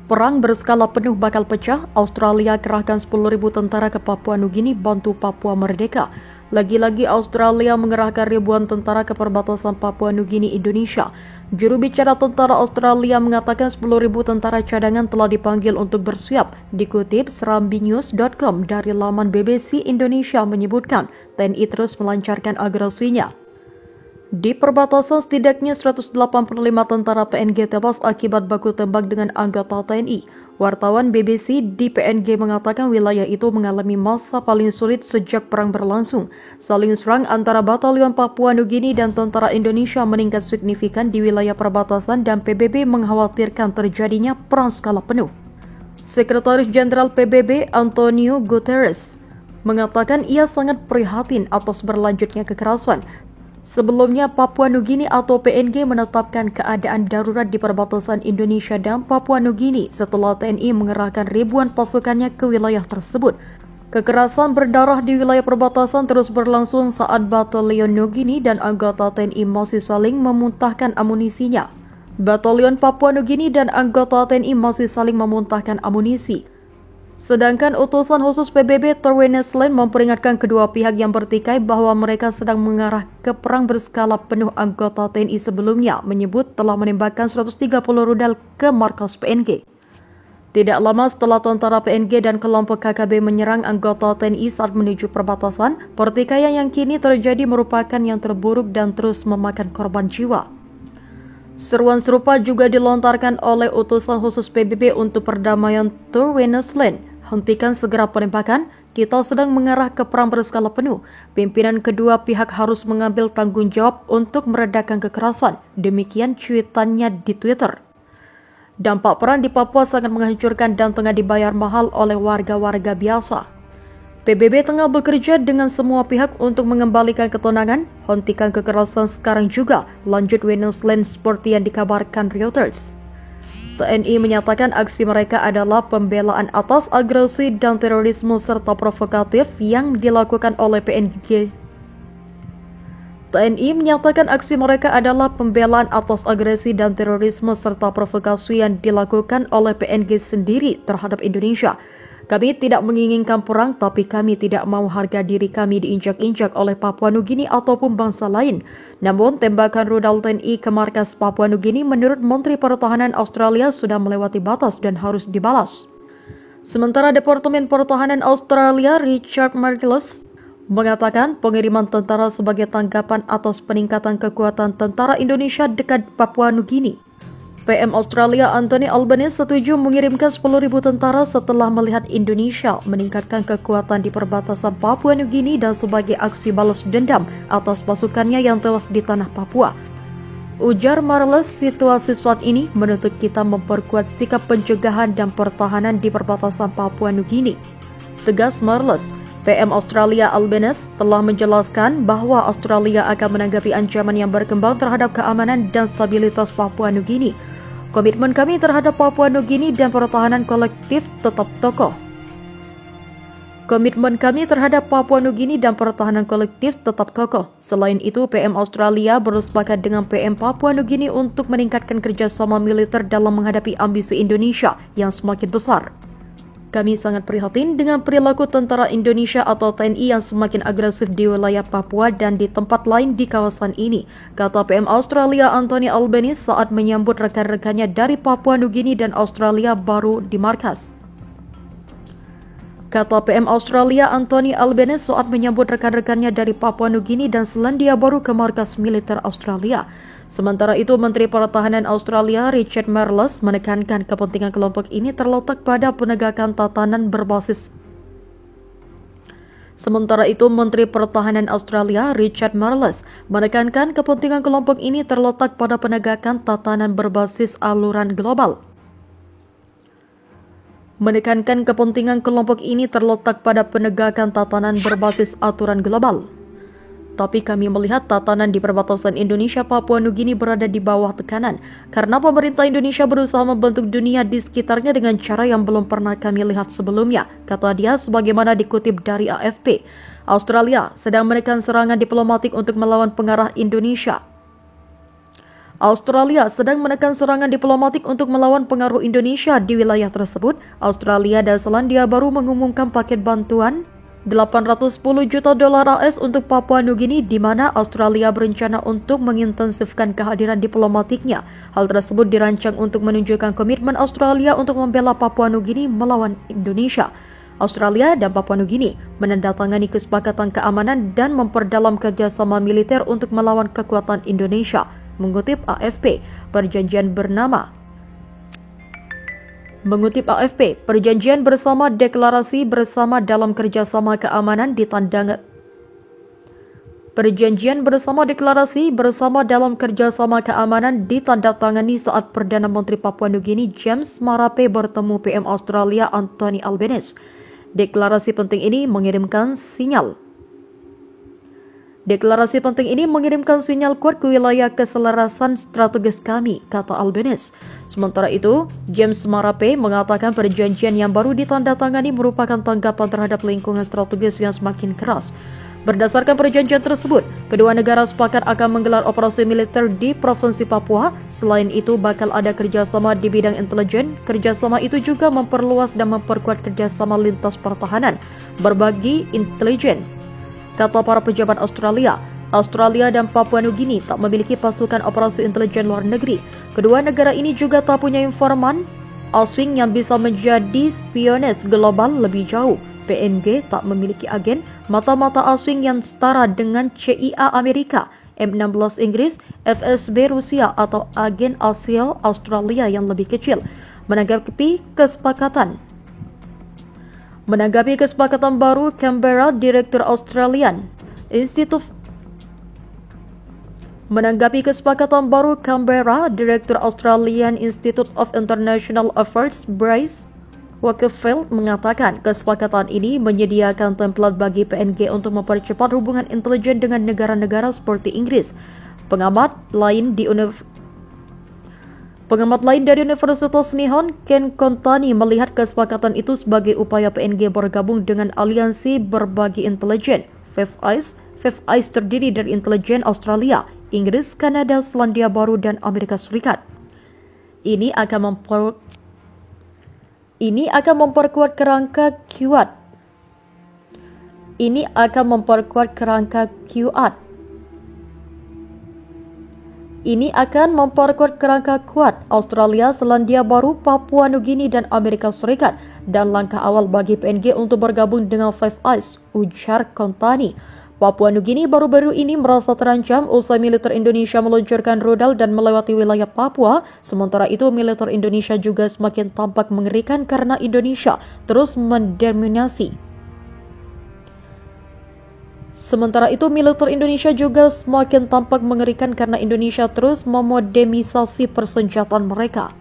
Perang berskala penuh bakal pecah, Australia kerahkan 10.000 tentara ke Papua Nugini bantu Papua merdeka. Lagi-lagi Australia mengerahkan ribuan tentara ke perbatasan Papua Nugini Indonesia. Juru bicara tentara Australia mengatakan 10.000 tentara cadangan telah dipanggil untuk bersiap. Dikutip serambinews.com dari laman BBC Indonesia menyebutkan TNI terus melancarkan agresinya. Di perbatasan setidaknya 185 tentara PNG tewas akibat baku tembak dengan anggota TNI. Wartawan BBC di PNG mengatakan wilayah itu mengalami masa paling sulit sejak perang berlangsung. Saling serang antara Batalion Papua Nugini dan tentara Indonesia meningkat signifikan di wilayah perbatasan dan PBB mengkhawatirkan terjadinya perang skala penuh. Sekretaris Jenderal PBB Antonio Guterres mengatakan ia sangat prihatin atas berlanjutnya kekerasan. Sebelumnya, Papua Nugini atau PNG menetapkan keadaan darurat di perbatasan Indonesia dan Papua Nugini setelah TNI mengerahkan ribuan pasukannya ke wilayah tersebut. Kekerasan berdarah di wilayah perbatasan terus berlangsung saat Batalion Nugini dan anggota TNI masih saling memuntahkan amunisinya. Batalion Papua Nugini dan anggota TNI masih saling memuntahkan amunisi. Sedangkan utusan khusus PBB Queensland memperingatkan kedua pihak yang bertikai bahwa mereka sedang mengarah ke perang berskala penuh. Anggota TNI sebelumnya menyebut telah menembakkan 130 rudal ke markas PNG. Tidak lama setelah tentara PNG dan kelompok KKB menyerang anggota TNI saat menuju perbatasan, pertikaian yang kini terjadi merupakan yang terburuk dan terus memakan korban jiwa. Seruan serupa juga dilontarkan oleh utusan khusus PBB untuk perdamaian Queensland. Hentikan segera penembakan, kita sedang mengarah ke perang berskala penuh. Pimpinan kedua pihak harus mengambil tanggung jawab untuk meredakan kekerasan. Demikian cuitannya di Twitter. Dampak perang di Papua sangat menghancurkan dan tengah dibayar mahal oleh warga-warga biasa. PBB tengah bekerja dengan semua pihak untuk mengembalikan ketenangan, hentikan kekerasan sekarang juga, lanjut Queensland seperti yang dikabarkan Reuters. TNI menyatakan aksi mereka adalah pembelaan atas agresi dan terorisme serta provokatif yang dilakukan oleh PNG. TNI menyatakan aksi mereka adalah pembelaan atas agresi dan terorisme serta provokasi yang dilakukan oleh PNG sendiri terhadap Indonesia. Kami tidak menginginkan perang, tapi kami tidak mau harga diri kami diinjak-injak oleh Papua Nugini ataupun bangsa lain. Namun, tembakan rudal TNI ke markas Papua Nugini menurut Menteri Pertahanan Australia sudah melewati batas dan harus dibalas. Sementara Departemen Pertahanan Australia Richard Marles mengatakan pengiriman tentara sebagai tanggapan atas peningkatan kekuatan tentara Indonesia dekat Papua Nugini. PM Australia Anthony Albanese setuju mengirimkan 10.000 tentara setelah melihat Indonesia meningkatkan kekuatan di perbatasan Papua Nugini dan sebagai aksi balas dendam atas pasukannya yang tewas di tanah Papua. Ujar Marles, situasi saat ini menuntut kita memperkuat sikap pencegahan dan pertahanan di perbatasan Papua Nugini. Tegas Marles, PM Australia Albanese telah menjelaskan bahwa Australia akan menanggapi ancaman yang berkembang terhadap keamanan dan stabilitas Papua Nugini. Komitmen kami terhadap Papua Nugini dan pertahanan kolektif tetap kokoh. Komitmen kami terhadap Papua Nugini dan pertahanan kolektif tetap kokoh. Selain itu, PM Australia bersepakat dengan PM Papua Nugini untuk meningkatkan kerjasama militer dalam menghadapi ambisi Indonesia yang semakin besar. Kami sangat prihatin dengan perilaku tentara Indonesia atau TNI yang semakin agresif di wilayah Papua dan di tempat lain di kawasan ini, kata PM Australia Anthony Albanese saat menyambut rekan-rekannya dari Papua Nugini dan Australia baru di markas. Kata PM Australia Anthony Albanese saat menyambut rekan-rekannya dari Papua Nugini dan Selandia Baru ke markas militer Australia. Sementara itu, Menteri Pertahanan Australia Richard Marles menekankan kepentingan kelompok ini terletak pada penegakan tatanan berbasis. Sementara itu, Menteri Pertahanan Australia Richard Marles menekankan kepentingan kelompok ini terletak pada penegakan tatanan berbasis aluran global. Menekankan kepentingan kelompok ini terletak pada penegakan tatanan berbasis aturan global. Tapi kami melihat tatanan di perbatasan Indonesia Papua Nugini berada di bawah tekanan karena pemerintah Indonesia berusaha membentuk dunia di sekitarnya dengan cara yang belum pernah kami lihat sebelumnya, kata dia sebagaimana dikutip dari AFP. Australia sedang menekan serangan diplomatik untuk melawan pengarah Indonesia. Australia sedang menekan serangan diplomatik untuk melawan pengaruh Indonesia di wilayah tersebut. Australia dan Selandia Baru mengumumkan paket bantuan $810 juta AS untuk Papua Nugini, di mana Australia berencana untuk mengintensifkan kehadiran diplomatiknya. Hal tersebut dirancang untuk menunjukkan komitmen Australia untuk membela Papua Nugini melawan Indonesia. Australia dan Papua Nugini menandatangani kesepakatan keamanan dan memperdalam kerjasama militer untuk melawan kekuatan Indonesia. Mengutip AFP, perjanjian bersama deklarasi bersama dalam kerjasama keamanan ditandatangani saat Perdana Menteri Papua Nugini James Marape bertemu PM Australia Anthony Albanese. Deklarasi penting ini mengirimkan sinyal kuat ke wilayah keselarasan strategis kami, kata Albanese. Sementara itu, James Marape mengatakan perjanjian yang baru ditandatangani merupakan tanggapan terhadap lingkungan strategis yang semakin keras. Berdasarkan perjanjian tersebut, kedua negara sepakat akan menggelar operasi militer di Provinsi Papua. Selain itu, bakal ada kerjasama di bidang intelijen. Kerjasama itu juga memperluas dan memperkuat kerjasama lintas pertahanan, berbagi intelijen. Kata para pejabat Australia dan Papua Nugini tak memiliki pasukan operasi intelijen luar negeri. Kedua negara ini juga tak punya informan asing yang bisa menjadi spiones global lebih jauh. PNG tak memiliki agen mata-mata asing yang setara dengan CIA Amerika, M16 Inggris, FSB Rusia atau agen Asia Australia yang lebih kecil. Menanggapi kesepakatan baru, Canberra, Direktur Australian Institute of International Affairs, Bryce Wakefield, mengatakan kesepakatan ini menyediakan template bagi PNG untuk mempercepat hubungan intelijen dengan negara-negara seperti Inggris. Pengamat lain dari Universitas Nihon, Ken Kontani, melihat kesepakatan itu sebagai upaya PNG bergabung dengan aliansi berbagi intelijen. Five Eyes terdiri dari intelijen Australia, Inggris, Kanada, Selandia Baru, dan Amerika Serikat. Ini akan memperkuat kerangka kuat Australia, Selandia Baru, Papua Nugini, dan Amerika Serikat, dan langkah awal bagi PNG untuk bergabung dengan Five Eyes, ujar Kontani. Papua Nugini baru-baru ini merasa terancam usai militer Indonesia meluncurkan rudal dan melewati wilayah Papua. Sementara itu, militer Indonesia juga semakin tampak mengerikan karena Indonesia terus mendominasi memodernisasi persenjataan mereka.